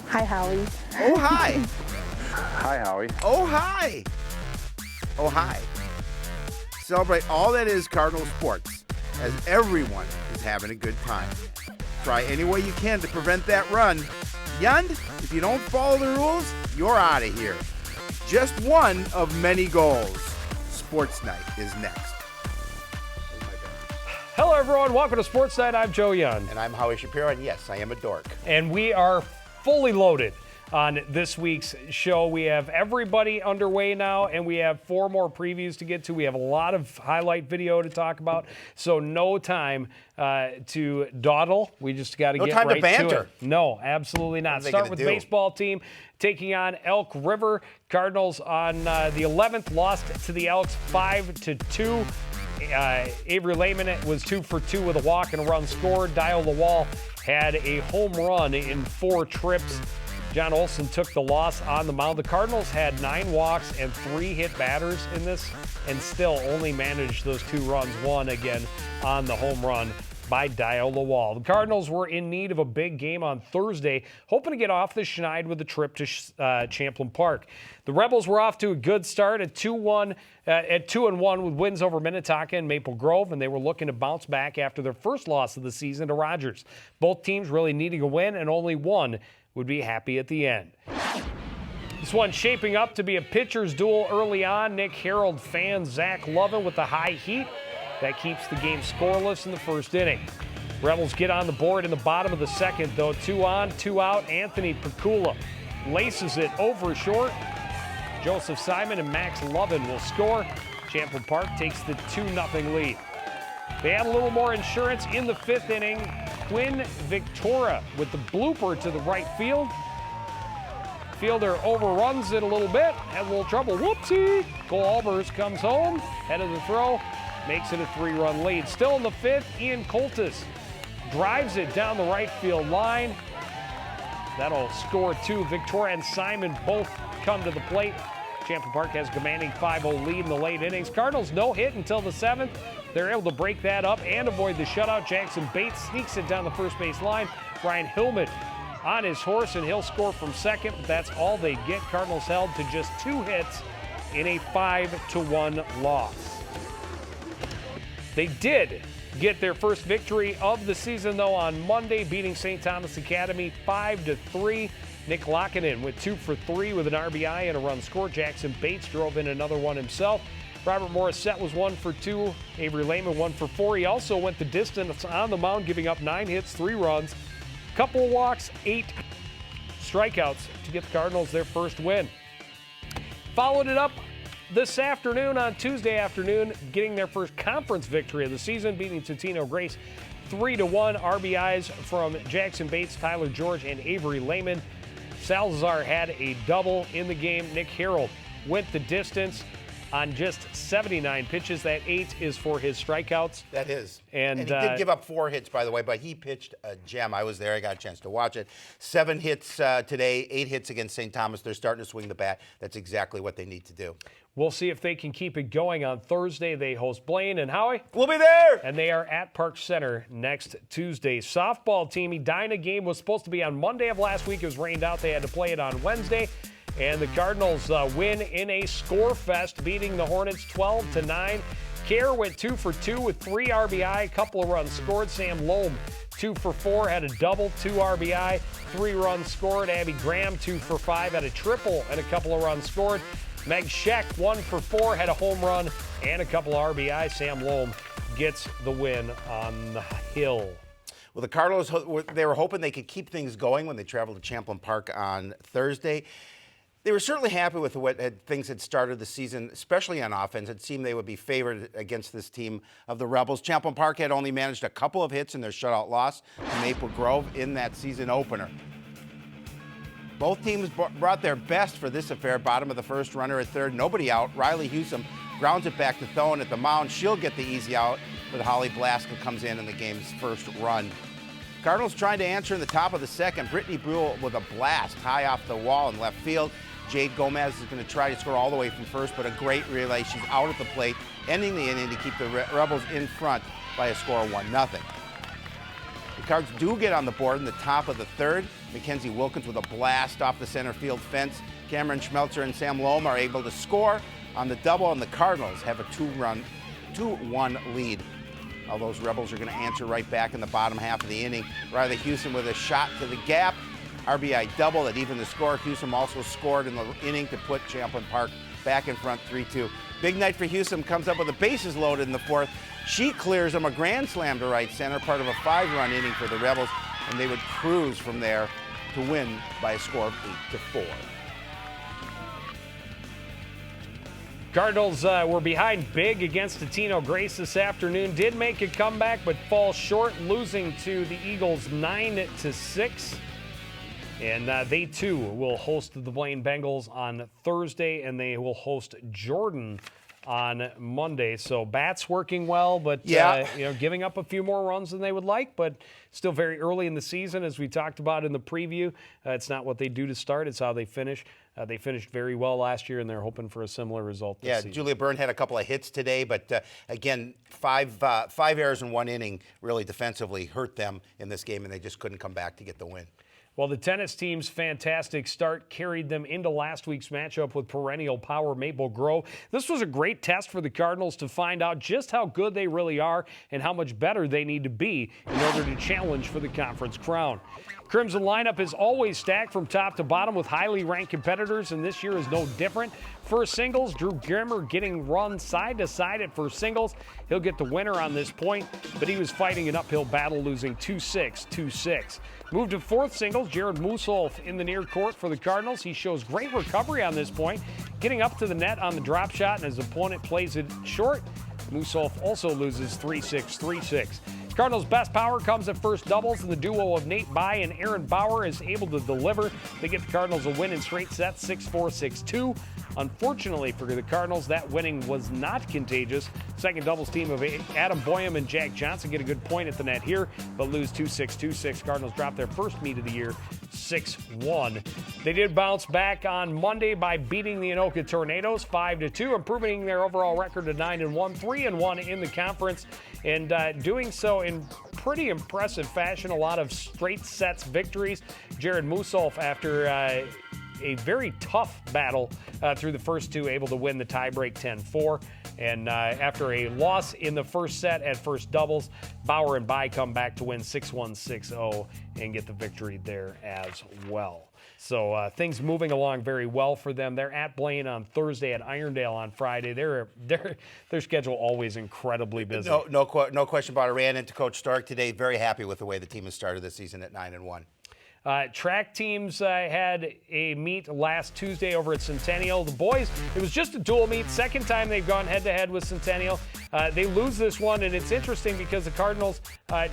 Hi, Howie. Oh, hi. Hi, Howie. Oh, hi. Oh, hi. Celebrate all that is Cardinal sports, as everyone is having a good time. Try any way you can to prevent that run. Yund, if you don't follow the rules, you're out of here. Just one of many goals. Sportsnight is next. Hello, everyone. Welcome to Sportsnight. I'm Joe Young. And I'm Howie Shapiro, and yes, I am a dork. And we are fully loaded on this week's show. We have everybody underway now, and we have 4 more previews to get to. We have a lot of highlight video to talk about, so no time to dawdle. We just got to get right to it. No time to banter. No, absolutely not. Start with the baseball team taking on Elk River. Cardinals on the 11th lost to the Elks 5-2. Avery Lehman was 2 for 2 with a walk and a run scored. Dial Lawal had a home run in 4 trips. John Olson took the loss on the mound. The Cardinals had 9 walks and 3 hit batters in this and still only managed those 2 runs, one again on the home run by Dial Lawal. The Cardinals were in need of a big game on Thursday, hoping to get off the schneid with a trip to Champlin Park. The Rebels were off to a good start at 2-1 with wins over Minnetonka and Maple Grove, and they were looking to bounce back after their first loss of the season to Rogers. Both teams really needing a win, and only one would be happy at the end. This one shaping up to be a pitcher's duel early on. Nick Harold fans Zach Lovin with the high heat. That keeps the game scoreless in the first inning. Rebels get on the board in the bottom of the second, though. 2 on, 2 out. Anthony Picula laces it over short. Joseph Simon and Max Lovin will score. Champlin Park takes the 2-0 lead. They had a little more insurance in the 5th inning. Quinn Victoria with the blooper to the right field. Fielder overruns it a little bit, has a little trouble. Whoopsie! Cole Albers comes home, head of the throw, makes it a 3-run lead. Still in the 5th, Ian Coltis drives it down the right field line. That'll score 2. Victoria and Simon both come to the plate. Champlin Park has commanding 5-0 lead in the late innings. Cardinals no hit until the 7th. They're able to break that up and avoid the shutout. Jackson Bates sneaks it down the first base line. Brian Hillman on his horse, and he'll score from second, but that's all they get. Cardinals held to just 2 hits in a 5-1 loss. They did get their first victory of the season, though, on Monday, beating St. Thomas Academy 5-3. Nick Lockinen went 2 for 3 with an RBI and a run scored. Jackson Bates drove in another one himself. Robert Morissette was 1 for 2. Avery Lehman 1 for 4. He also went the distance on the mound, giving up 9 hits, 3 runs, couple of walks, 8 strikeouts to get the Cardinals their first win. Followed it up this afternoon on Tuesday afternoon, getting their first conference victory of the season, beating Totino Grace 3-1. RBIs from Jackson Bates, Tyler George, and Avery Lehman. Salazar had a double in the game. Nick Harold went the distance on just 79 pitches. That 8 is for his strikeouts. That is. And he did give up 4 hits, by the way, but he pitched a gem. I was there. I got a chance to watch it. 7 hits today, 8 hits against St. Thomas. They're starting to swing the bat. That's exactly what they need to do. We'll see if they can keep it going on Thursday. They host Blaine and Howie. We'll be there. And they are at Park Center next Tuesday. Softball team, Edina game was supposed to be on Monday of last week. It was rained out. They had to play it on Wednesday. And the Cardinals win in a score fest, beating the Hornets 12-9. Kerr went 2 for 2 with 3 RBI, a couple of runs scored. Sam Loeb 2 for 4, had a double, 2 RBI, 3 runs scored. Abby Graham 2 for 5, had a triple and a couple of runs scored. Meg Scheck 1 for 4, had a home run and a couple of RBI. Sam Loeb gets the win on the hill. Well, the Cardinals, they were hoping they could keep things going when they traveled to Champlin Park on Thursday. They were certainly happy with the way things had started the season, especially on offense. It seemed they would be favored against this team of the Rebels. Champlin Park had only managed a couple of hits in their shutout loss to Maple Grove in that season opener. Both teams brought their best for this affair. Bottom of the first, runner at third, nobody out. Riley Hewsome grounds it back to Thone at the mound. She'll get the easy out, but Holly Blaska comes in the game's first run. Cardinals trying to answer in the top of the second. Brittany Brule with a blast high off the wall in left field. Jade Gomez is going to try to score all the way from first, but a great relay. She's out at the plate, ending the inning to keep the Rebels in front by a score of 1-0. The Cards do get on the board in the top of the third. Mackenzie Wilkins with a blast off the center field fence. Cameron Schmelzer and Sam Loam are able to score on the double, and the Cardinals have a 2-1 lead. All those Rebels are going to answer right back in the bottom half of the inning. Riley Hewson with a shot to the gap. RBI double that evened the score. Hewson also scored in the inning to put Champlain Park back in front 3-2. Big night for Hewson, comes up with the bases loaded in the fourth. She clears him a grand slam to right center, part of a 5-run inning for the Rebels, and they would cruise from there to win by a score of 8-4. Cardinals were behind big against Tino Grace this afternoon. Did make a comeback, but fall short, losing to the Eagles 9-6. And they, too, will host the Blaine Bengals on Thursday, and they will host Jordan on Monday. So bats working well, but giving up a few more runs than they would like, but still very early in the season, as we talked about in the preview. It's not what they do to start, it's how they finish. They finished very well last year, and they're hoping for a similar result this season. Julia Byrne had a couple of hits today, but again, five errors in one inning really defensively hurt them in this game, and they just couldn't come back to get the win. Well, the tennis team's fantastic start carried them into last week's matchup with perennial power Maple Grove. This was a great test for the Cardinals to find out just how good they really are and how much better they need to be in order to challenge for the conference crown. Crimson lineup is always stacked from top to bottom with highly ranked competitors, and this year is no different. First singles, Drew Grimmer getting run side to side at first singles. He'll get the winner on this point, but he was fighting an uphill battle, losing 2-6, 2-6. Moved to fourth singles, Jared Musolf in the near court for the Cardinals. He shows great recovery on this point, getting up to the net on the drop shot, and his opponent plays it short. Musolf also loses 3-6, 3-6. Cardinals' best power comes at first doubles, and the duo of Nate Bai and Aaron Bauer is able to deliver. They get the Cardinals a win in straight sets, 6-4, 6-2. Unfortunately for the Cardinals, that winning was not contagious. Second doubles team of Adam Boyum and Jack Johnson get a good point at the net here, but lose 2-6, 2-6. Cardinals drop their first meet of the year, 6-1. They did bounce back on Monday by beating the Anoka Tornadoes 5-2, improving their overall record to 9-1, 3-1 in the conference, and doing so in pretty impressive fashion. A lot of straight sets victories. Jared Musolf, after a very tough battle through the first two, able to win the tiebreak 10-4. And after a loss in the first set at first doubles, Bauer and Bai come back to win 6-1, 6-0 and get the victory there as well. So things moving along very well for them. They're at Blaine on Thursday, at Irondale on Friday. Their schedule always incredibly busy. No question about it. Ran into Coach Stark today. Very happy with the way the team has started this season at 9-1. Track teams had a meet last Tuesday over at Centennial. The boys, it was just a dual meet. Second time they've gone head-to-head with Centennial. They lose this one, and it's interesting because the Cardinals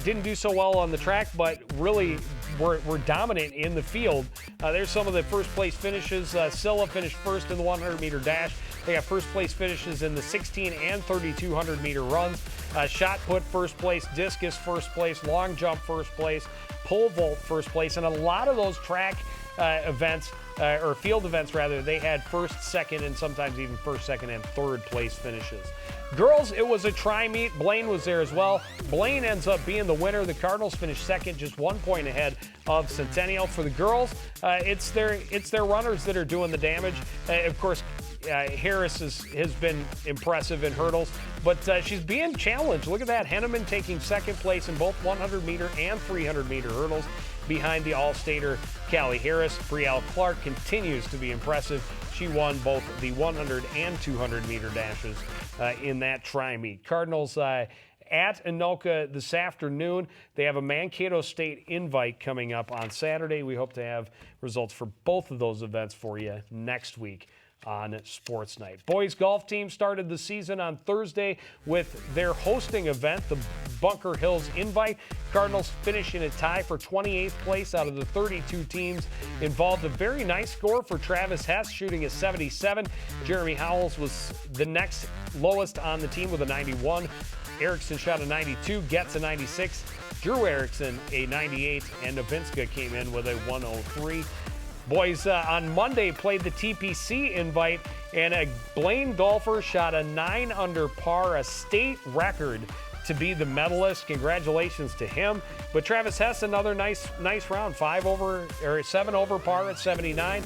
didn't do so well on the track, but really were dominant in the field. There's some of the first-place finishes. Scylla finished first in the 100-meter dash. They got first-place finishes in the 1,600 and 3,200-meter runs. Shot put first place, discus first place, long jump first place, pole vault first place, and a lot of those track events, or field events rather, they had first, second, and sometimes even first, second, and third place finishes. Girls, it was a tri-meet. Blaine was there as well. Blaine ends up being the winner. The Cardinals finished second, just 1 point ahead of Centennial. For the girls, it's their runners that are doing the damage. Of course, Harris has been impressive in hurdles, but she's being challenged. Look at that. Henneman taking second place in both 100-meter and 300-meter hurdles behind the All-Stater Callie Harris. Brielle Clark continues to be impressive. She won both the 100 and 200-meter dashes in that tri-meet. Cardinals at Anoka this afternoon. They have a Mankato State invite coming up on Saturday. We hope to have results for both of those events for you next week on Sports Night. Boys golf team started the season on Thursday with their hosting event, the Bunker Hills Invite. Cardinals finish in a tie for 28th place out of the 32 teams involved. A very nice score for Travis Hess, shooting a 77. Jeremy Howells was the next lowest on the team with a 91. Erickson shot a 92, Getz a 96, Drew Erickson a 98, and Novinska came in with a 103. Boys on Monday played the TPC invite, and a Blaine golfer shot a 9 under par, a state record to be the medalist. Congratulations to him. But Travis Hess, another nice round, 7 over par at 79.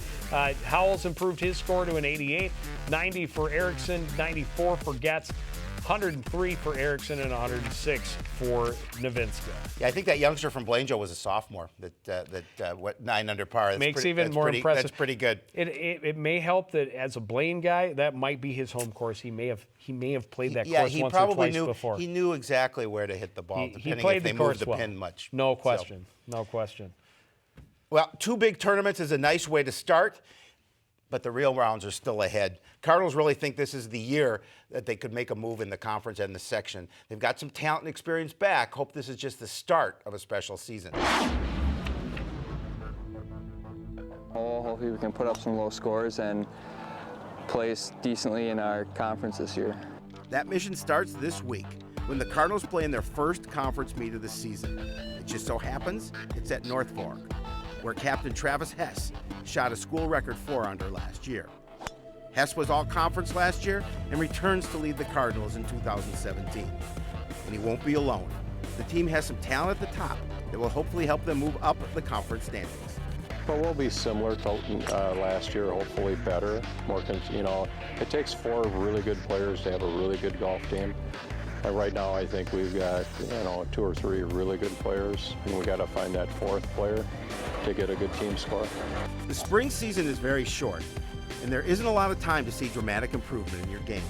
Howells improved his score to an 88, 90 for Erickson, 94 for Getz, 103 for Erickson, and 106 for Novinska. Yeah, I think that youngster from Blanjo was a sophomore. What 9 under par. Makes even more impressive. That's pretty good. It may help that as a Blaine guy, that might be his home course. He may have played that course once or twice before. He knew exactly where to hit the ball, He depending played if they the course moved the well. pin much. No question. No question. Well, 2 big tournaments is a nice way to start, but the real rounds are still ahead. Cardinals really think this is the year that they could make a move in the conference and the section. They've got some talent and experience back. Hope this is just the start of a special season. Hopefully we can put up some low scores and place decently in our conference this year. That mission starts this week when the Cardinals play in their first conference meet of the season. It just so happens it's at North Fork, where Captain Travis Hess shot a school record 4 under last year. Hess was all-conference last year and returns to lead the Cardinals in 2017. And he won't be alone. The team has some talent at the top that will hopefully help them move up the conference standings. But we'll be similar to last year, hopefully better. It takes 4 really good players to have a really good golf team. And right now, I think we've got 2 or 3 really good players, and we got to find that 4th player to get a good team score. The spring season is very short, and there isn't a lot of time to see dramatic improvement in your game.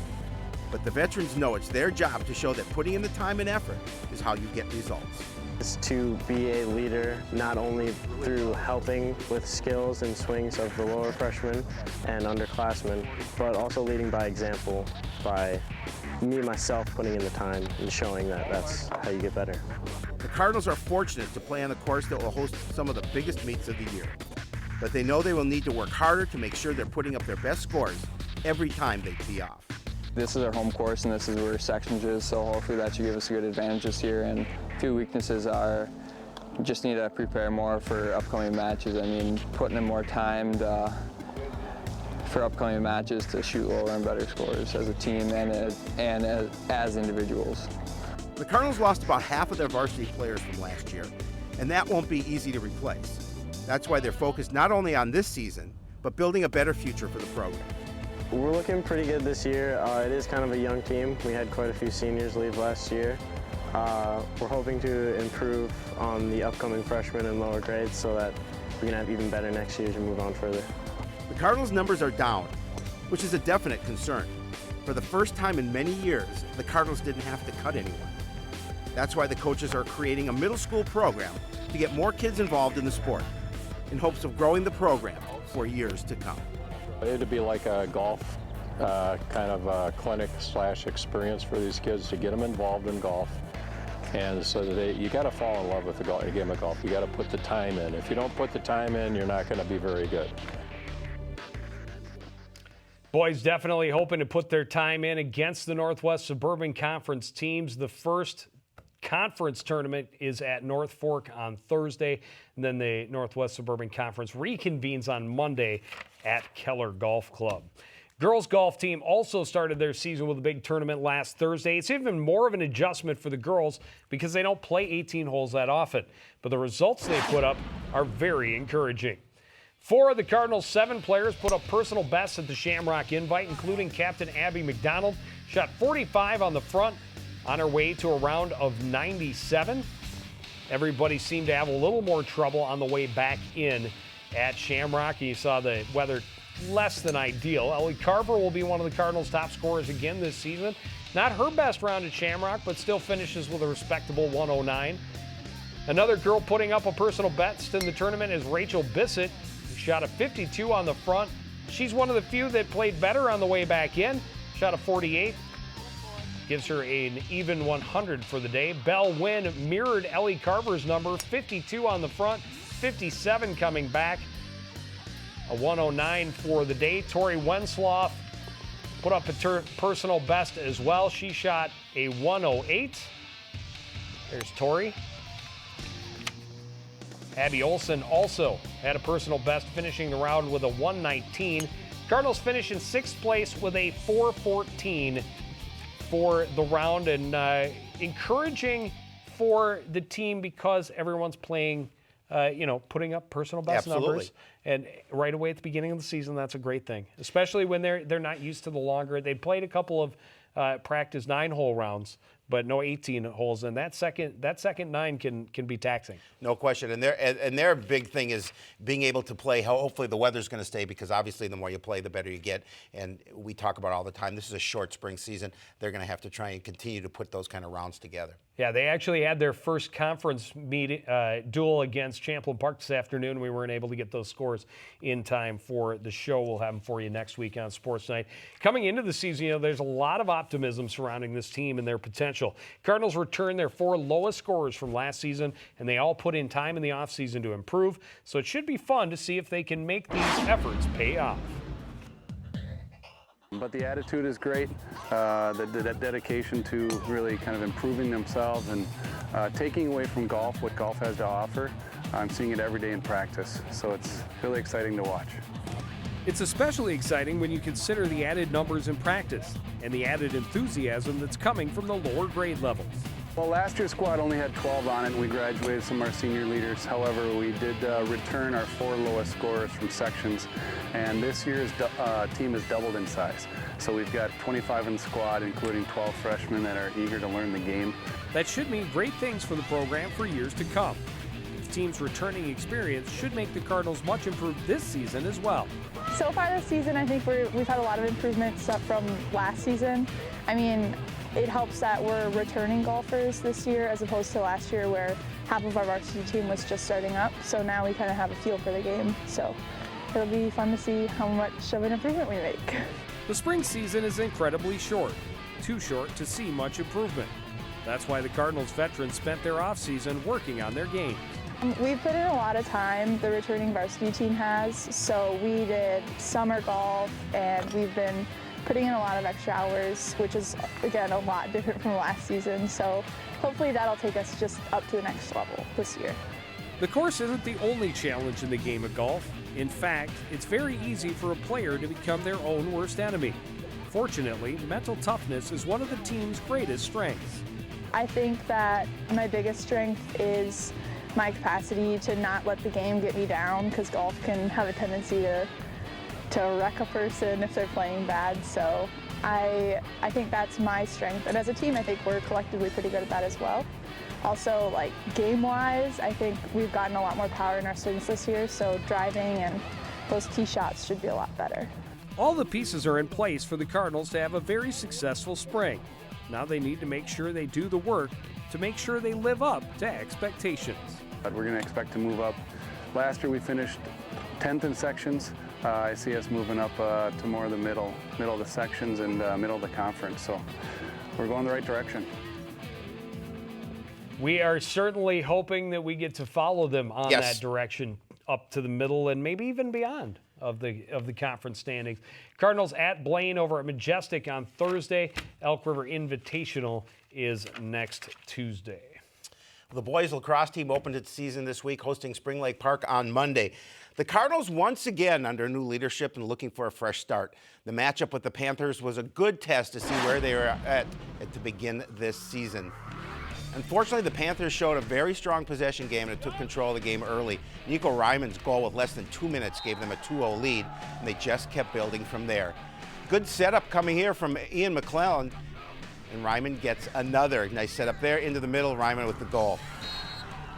But the veterans know it's their job to show that putting in the time and effort is how you get results. Is to be a leader, not only through helping with skills and swings of the lower freshmen and underclassmen, but also leading by example, by me, myself, putting in the time and showing that that's how you get better. The Cardinals are fortunate to play on a course that will host some of the biggest meets of the year. But they know they will need to work harder to make sure they're putting up their best scores every time they tee off. This is our home course and this is where sections is, so hopefully that should give us a good advantage this year. And 2 weaknesses are just need to prepare more for upcoming matches. I mean, putting in more time for upcoming matches to shoot lower and better scores as a team and as individuals. The Cardinals lost about half of their varsity players from last year, and that won't be easy to replace. That's why they're focused not only on this season, but building a better future for the program. We're looking pretty good this year. It is kind of a young team. We had quite a few seniors leave last year. We're hoping to improve on the upcoming freshmen and lower grades so that we can have even better next year to move on further. The Cardinals' numbers are down, which is a definite concern. For the first time in many years, the Cardinals didn't have to cut anyone. That's why the coaches are creating a middle school program to get more kids involved in the sport, in hopes of growing the program for years to come. It'd be like a golf kind of a clinic/experience for these kids to get them involved in golf. And so that you got to fall in love with the game of golf. You got to put the time in. If you don't put the time in, you're not going to be very good. Boys definitely hoping to put their time in against the Northwest Suburban Conference teams. The first conference tournament is at North Fork on Thursday, and then the Northwest Suburban Conference reconvenes on Monday at Keller Golf Club. Girls golf team also started their season with a big tournament last Thursday. It's even more of an adjustment for the girls because they don't play 18 holes that often, but the results they put up are very encouraging. 4 of the Cardinals' 7 players put up personal bests at the Shamrock Invite, including Captain Abby McDonald, shot 45 on the front on her way to a round of 97. Everybody seemed to have a little more trouble on the way back in at Shamrock. You saw the weather less than ideal. Ellie Carver will be one of the Cardinals' top scorers again this season. Not her best round at Shamrock, but still finishes with a respectable 109. Another girl putting up a personal best in the tournament is Rachel Bissett, who shot a 52 on the front. She's one of the few that played better on the way back in, shot a 48. Gives her an even 100 for the day. Belle Wynn mirrored Ellie Carver's number, 52 on the front, 57 coming back. A 109 for the day. Tori Wensloff put up a personal best as well. She shot a 108. There's Tori. Abby Olson also had a personal best, finishing the round with a 119. Cardinals finish in 6th place with a 414 for the round, and encouraging for the team because everyone's playing, putting up personal best numbers. And right away at the beginning of the season, that's a great thing, especially when they're not used to the longer. They played a couple of practice 9-hole rounds, but no 18 holes, and that second 9 can be taxing. No question, and their big thing is being able to play. Hopefully the weather's going to stay, because obviously the more you play, the better you get. And we talk about all the time, this is a short spring season. They're going to have to try and continue to put those kind of rounds together. Yeah, they actually had their first conference duel against Champlain Park this afternoon. We weren't able to get those scores in time for the show. We'll have them for you next week on Sportsnight. Coming into the season, there's a lot of optimism surrounding this team and their potential. Cardinals returned their 4 lowest scorers from last season, and they all put in time in the offseason to improve. So it should be fun to see if they can make these efforts pay off. But the attitude is great, the dedication to really kind of improving themselves and taking away from golf what golf has to offer. I'm seeing it every day in practice, so it's really exciting to watch. It's especially exciting when you consider the added numbers in practice and the added enthusiasm that's coming from the lower grade levels. Well, last year's squad only had 12 on it, and we graduated some of our senior leaders. However, we did return our 4 lowest scorers from sections, and this year's team is doubled in size. So we've got 25 in the squad, including 12 freshmen that are eager to learn the game. That should mean great things for the program for years to come. The team's returning experience should make the Cardinals much improved this season as well. So far this season, I think we've had a lot of improvements from last season. I mean, it helps that we're returning golfers this year as opposed to last year where half of our varsity team was just starting up. So now we kind of have a feel for the game. So it'll be fun to see how much of an improvement we make. The spring season is incredibly short, too short to see much improvement. That's why the Cardinals veterans spent their offseason working on their games. We've put in a lot of time, the returning varsity team has. So we did summer golf, and we've been putting in a lot of extra hours, which is, again, a lot different from last season. So hopefully that'll take us just up to the next level this year. The course isn't the only challenge in the game of golf. In fact, it's very easy for a player to become their own worst enemy. Fortunately, mental toughness is one of the team's greatest strengths. I think that my biggest strength is my capacity to not let the game get me down, because golf can have a tendency to wreck a person if they're playing bad. So I think that's my strength. And as a team, I think we're collectively pretty good at that as well. Also, like game-wise, I think we've gotten a lot more power in our swings this year, so driving and those tee shots should be a lot better. All the pieces are in place for the Cardinals to have a very successful spring. Now they need to make sure they do the work to make sure they live up to expectations. But we're going to expect to move up. Last year we finished 10th in sections. I see us moving up to more of the middle of the sections and middle of the conference. So we're going the right direction. We are certainly hoping that we get to follow them on that direction up to the middle and maybe even beyond of the conference standings. Cardinals at Blaine over at Majestic on Thursday. Elk River Invitational is next Tuesday. The boys lacrosse team opened its season this week, hosting Spring Lake Park on Monday. The Cardinals once again under new leadership and looking for a fresh start. The matchup with the Panthers was a good test to see where they were at to begin this season. Unfortunately, the Panthers showed a very strong possession game and took control of the game early. Nico Ryman's goal with less than 2 minutes gave them a 2-0 lead, and they just kept building from there. Good setup coming here from Ian McClellan, and Ryman gets another nice setup there into the middle. Ryman with the goal.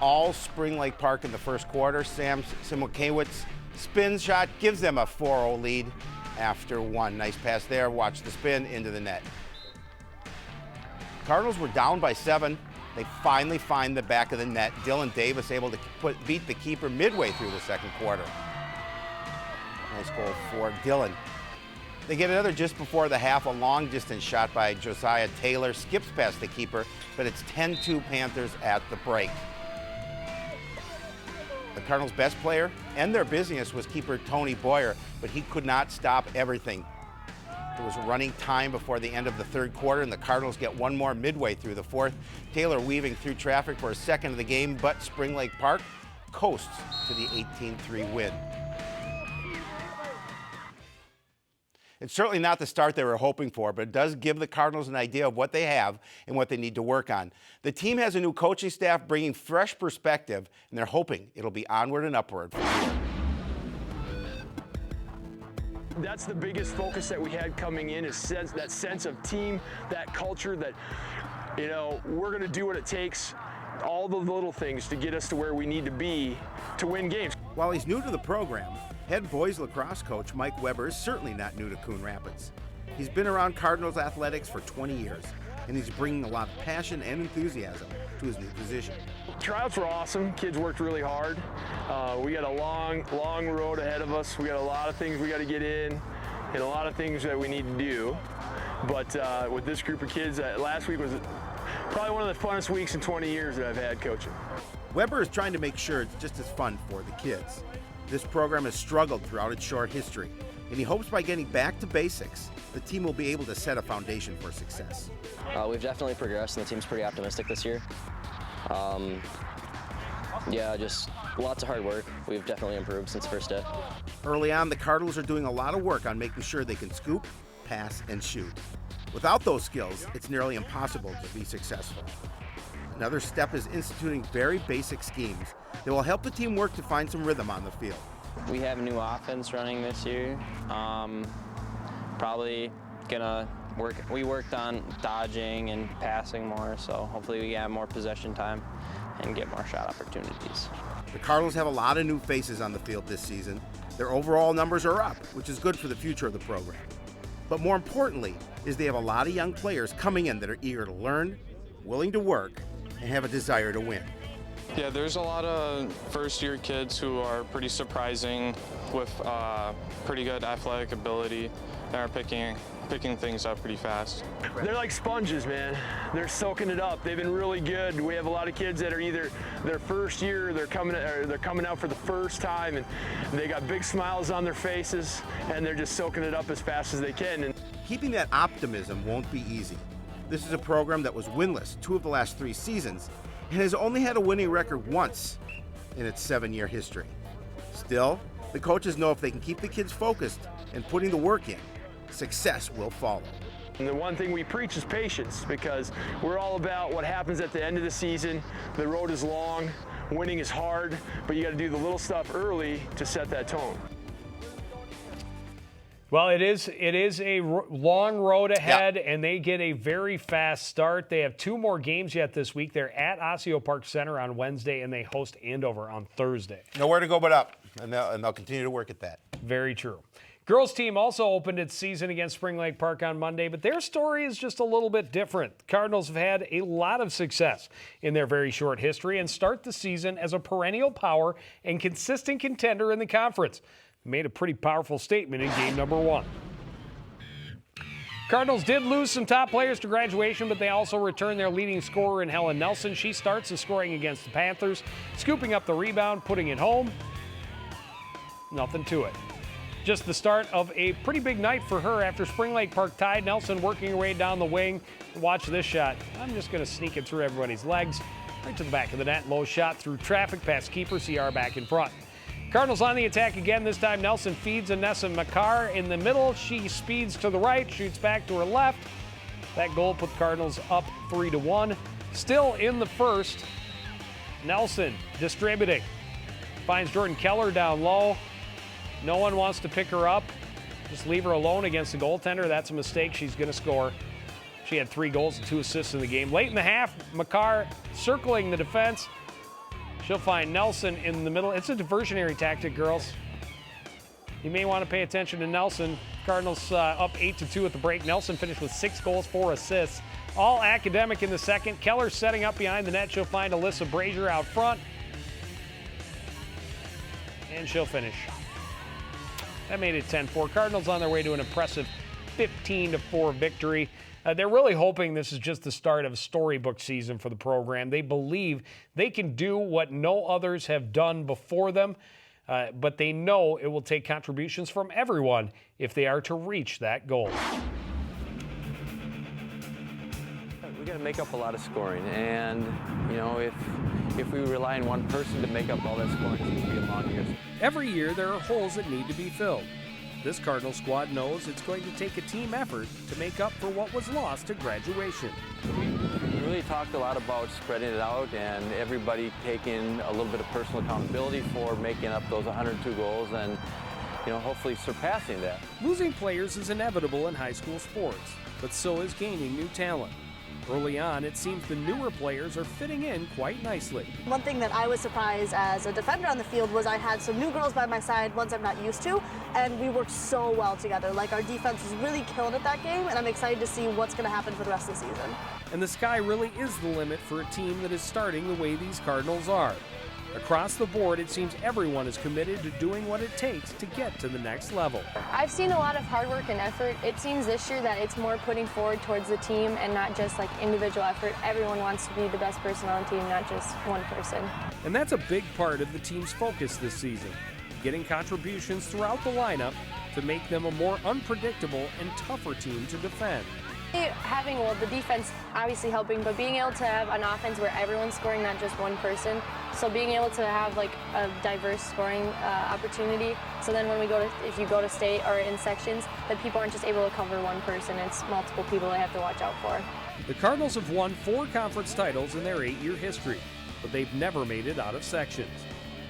All Spring Lake Park in the first quarter. Sam Simokiewicz's spin shot gives them a 4-0 lead after one. Nice pass there. Watch the spin into the net. Cardinals were down by 7. They finally find the back of the net. Dylan Davis able to beat the keeper midway through the second quarter. Nice goal for Dylan. They get another just before the half, a long-distance shot by Josiah Taylor. Skips past the keeper, but it's 10-2 Panthers at the break. The Cardinals' best player and their busiest was keeper Tony Boyer, but he could not stop everything. There was running time before the end of the third quarter, and the Cardinals get one more midway through the fourth. Taylor weaving through traffic for a second of the game, but Spring Lake Park coasts to the 18-3 win. It's certainly not the start they were hoping for, but it does give the Cardinals an idea of what they have and what they need to work on. The team has a new coaching staff bringing fresh perspective, and they're hoping it'll be onward and upward from here. That's the biggest focus that we had coming in, is that sense of team, that culture that, you know, we're going to do what it takes, all the little things to get us to where we need to be to win games. While he's new to the program, head boys lacrosse coach Mike Weber is certainly not new to Coon Rapids. He's been around Cardinals athletics for 20 years, and he's bringing a lot of passion and enthusiasm to his new position. Tryouts were awesome. Kids worked really hard. We got a long road ahead of us. We got a lot of things we got to get in and a lot of things that we need to do. But with this group of kids, last week was probably one of the funnest weeks in 20 years that I've had coaching. Weber is trying to make sure it's just as fun for the kids. This program has struggled throughout its short history, and he hopes by getting back to basics, the team will be able to set a foundation for success. We've definitely progressed, and the team's pretty optimistic this year. Yeah, just lots of hard work. We've definitely improved since first day. Early on, the Cardinals are doing a lot of work on making sure they can scoop, pass, and shoot. Without those skills, it's nearly impossible to be successful. Another step is instituting very basic schemes that will help the team work to find some rhythm on the field. We have a new offense running this year. Probably gonna work. We worked on dodging and passing more, so hopefully we have more possession time and get more shot opportunities. The Cardinals have a lot of new faces on the field this season. Their overall numbers are up, which is good for the future of the program. But more importantly is they have a lot of young players coming in that are eager to learn, willing to work, and have a desire to win. Yeah, there's a lot of first-year kids who are pretty surprising with pretty good athletic ability and are picking things up pretty fast. They're like sponges, man. They're soaking it up. They've been really good. We have a lot of kids that are either their first year, they're coming out for the first time, and they got big smiles on their faces, and they're just soaking it up as fast as they can. And keeping that optimism won't be easy. This is a program that was winless 2 of the last 3 seasons and has only had a winning record once in its 7-year history. Still, the coaches know if they can keep the kids focused and putting the work in, success will follow. And the one thing we preach is patience, because we're all about what happens at the end of the season. The road is long, winning is hard, but you got to do the little stuff early to set that tone. Well, it is a long road ahead, and they get a very fast start. They have 2 more games yet this week. They're at Osseo Park Center on Wednesday, and they host Andover on Thursday. Nowhere to go but up, and they'll continue to work at that. Very true. Girls team also opened its season against Spring Lake Park on Monday, but their story is just a little bit different. The Cardinals have had a lot of success in their very short history and start the season as a perennial power and consistent contender in the conference. Made a pretty powerful statement in game number 1. Cardinals did lose some top players to graduation, but they also returned their leading scorer in Helen Nelson. She starts the scoring against the Panthers, scooping up the rebound, putting it home. Nothing to it. Just the start of a pretty big night for her after Spring Lake Park tied. Nelson working her way down the wing. Watch this shot. I'm just going to sneak it through everybody's legs. Right to the back of the net. Low shot through traffic past keeper. CR back in front. Cardinals on the attack again. This time Nelson feeds Anessa McCarr in the middle. She speeds to the right, shoots back to her left. That goal put the Cardinals up 3-1. Still in the first. Nelson distributing. Finds Jordan Keller down low. No one wants to pick her up. Just leave her alone against the goaltender. That's a mistake. She's going to score. She had 3 goals and 2 assists in the game. Late in the half, McCarr circling the defense. She'll find Nelson in the middle. It's a diversionary tactic, girls. You may want to pay attention to Nelson. Cardinals up 8-2 at the break. Nelson finished with 6 goals, 4 assists. All academic in the second. Keller setting up behind the net. She'll find Alyssa Brazier out front. And she'll finish. That made it 10-4. Cardinals on their way to an impressive 15-4 victory. They're really hoping this is just the start of a storybook season for the program. They believe they can do what no others have done before them, but they know it will take contributions from everyone if they are to reach that goal. We got to make up a lot of scoring, and you know, if we rely on one person to make up all that scoring, it's going to be a long year. Every year there are holes that need to be filled. This Cardinal squad knows it's going to take a team effort to make up for what was lost to graduation. We really talked a lot about spreading it out and everybody taking a little bit of personal accountability for making up those 102 goals and, hopefully surpassing that. Losing players is inevitable in high school sports, but so is gaining new talent. Early on, it seems the newer players are fitting in quite nicely. One thing that I was surprised as a defender on the field was I had some new girls by my side, ones I'm not used to, and we worked so well together. Like, our defense was really killing it that game, and I'm excited to see what's going to happen for the rest of the season. And the sky really is the limit for a team that is starting the way these Cardinals are. Across the board, it seems everyone is committed to doing what it takes to get to the next level. I've seen a lot of hard work and effort. It seems this year that it's more putting forward towards the team and not just like individual effort. Everyone wants to be the best person on the team, not just one person. And that's a big part of the team's focus this season, getting contributions throughout the lineup to make them a more unpredictable and tougher team to defend. Having, the defense obviously helping, but being able to have an offense where everyone's scoring, not just one person. So being able to have like a diverse scoring opportunity. So then when if you go to state or in sections, that people aren't just able to cover one person. It's multiple people they have to watch out for. The Cardinals have won 4 conference titles in their 8-year history, but they've never made it out of sections.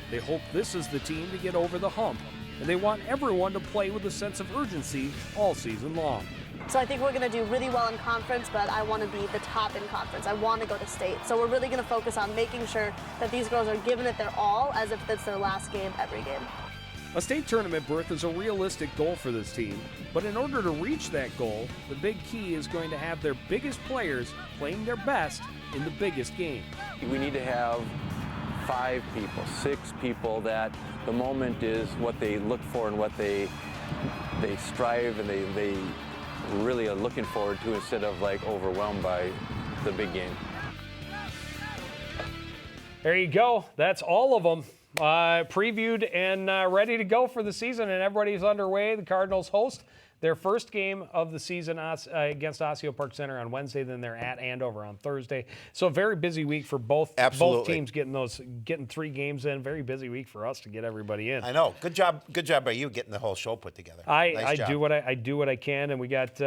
They hope this is the team to get over the hump, and they want everyone to play with a sense of urgency all season long. So I think we're going to do really well in conference, but I want to be the top in conference. I want to go to state. So we're really going to focus on making sure that these girls are giving it their all as if it's their last game every game. A state tournament berth is a realistic goal for this team, but in order to reach that goal, the big key is going to have their biggest players playing their best in the biggest game. We need to have 5 people, 6 people that the moment is what they look for and what they strive and they really are looking forward to instead of like overwhelmed by the big game. There you go. That's all of them previewed and ready to go for the season, and everybody's underway. The Cardinals host their first game of the season against Osseo Park Center on Wednesday. Then they're at Andover on Thursday. So a very busy week for both teams getting 3 games in. Very busy week for us to get everybody in. I know. Good job by you getting the whole show put together. I do what I can, and we got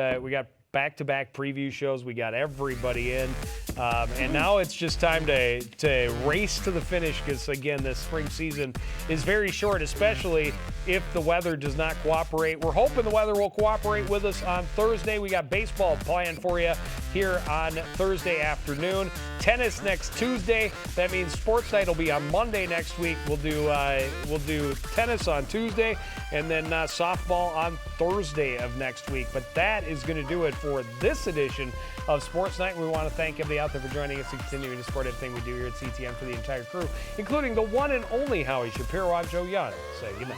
back-to-back preview shows. We got everybody in. And now it's just time to race to the finish because, again, this spring season is very short, especially if the weather does not cooperate. We're hoping the weather will cooperate with us on Thursday. We got baseball planned for you here on Thursday afternoon. Tennis next Tuesday. That means Sportsnight will be on Monday next week. We'll do tennis on Tuesday, and then softball on Thursday of next week. But that is going to do it for this edition of Sports Night. We want to thank everybody out there for joining us and continuing to support everything we do here at CTN for the entire crew, including the one and only Howie Shapiro. I'm Joe Young. Say goodnight.